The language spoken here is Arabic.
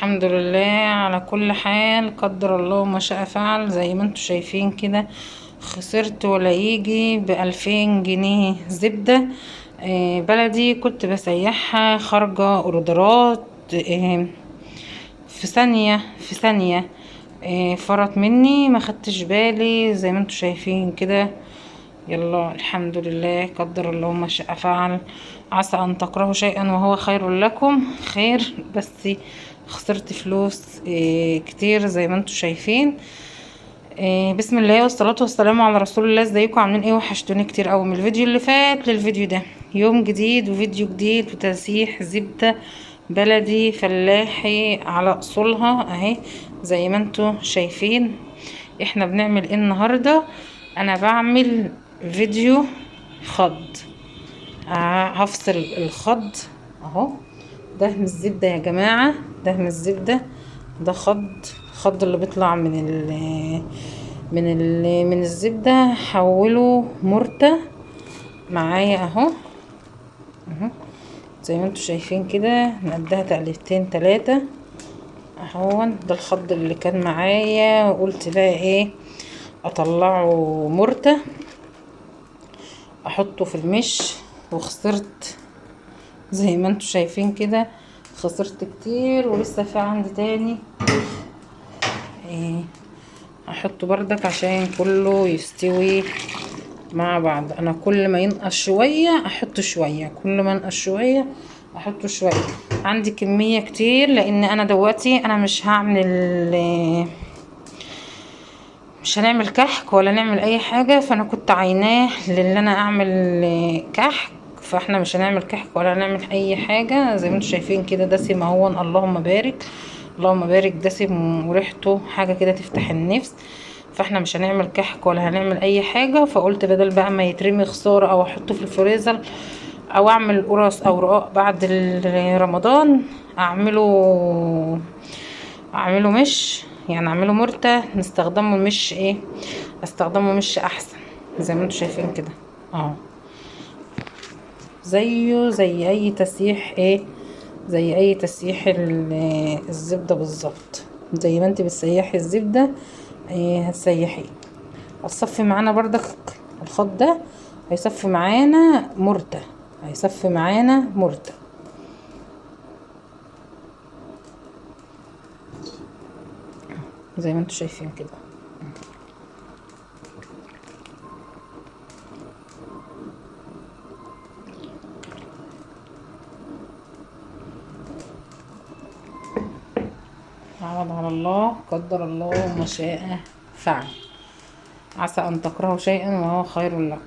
الحمد لله على كل حال، قدر الله ما شاء فعل. زي ما انتوا شايفين كده خسرت ولا يجي ب2000 جنيه زبدة بلدي. كنت بسيحها خارجة اوردرات في ثانية فرط مني، ما خدتش بالي. زي ما انتوا شايفين كده. يلا الحمد لله، قدر الله ما شاء فعل. عسى ان تكرهوا شيئا وهو خير لكم، خير. بس خسرت فلوس كتير زي ما انتوا شايفين. بسم الله والصلاة والسلام على رسول الله. ازيكم عاملين ايه؟ وحشتوني كتير قوي. من الفيديو اللي فات للفيديو ده يوم جديد وفيديو جديد وتسييح زبدة بلدي فلاحي على اصولها اهي زي ما انتوا شايفين. احنا بنعمل ايه النهاردة؟ انا بعمل فيديو خض. هفصل الخض اهو. دهن الزبدة يا جماعة، دهن الزبدة ده خض اللي بيطلع من الزبدة. حوله مرتة معايا اهو زي ما انتوا شايفين كده. نقدها تقليبتين 3 اهو. ده الخض اللي كان معايا، وقلت بقى ايه اطلعه مرتة احطه في المش. وخسرت زي ما انتوا شايفين كده، خسرت كتير. ولسه في عندي تاني احطه بردك عشان كله يستوي مع بعض. انا كل ما ينقص شوية احط شوية، كل ما ينقص شوية احط شوية. عندي كمية كتير لان انا دلوقتي انا مش هنعمل كحك ولا نعمل اي حاجة. فانا كنت عيناه للي انا اعمل كحك، فاحنا مش هنعمل كحك ولا هنعمل اي حاجة. زي ما انتوا شايفين كده دسم اهو. اللهم بارك اللهم بارك. دسم وريحته حاجة كده تفتح النفس. فاحنا مش هنعمل كحك ولا هنعمل اي حاجة. فقلت بدل بقى ما يترمي خسارة او احطه في الفريزر او اعمل قرص او رقاق بعد رمضان، اعمله مش يعني اعمله مرتة. نستخدمه مش استخدمه مش احسن. زي ما انتوا شايفين كده اهو. زيه زي اي تسييح زي اي تسييح الزبدة بالظبط. زي ما انت بتسيحي الزبدة هتسيحيه. هتصفي معانا بردك الخط ده، هيصفي معانا مرتة، هيصفي معانا مرتة. زي ما انتوا شايفين كده. عوض على الله، قدر الله ما شاء فعل. عسى ان تكرهوا شيئا وهو خير لكم.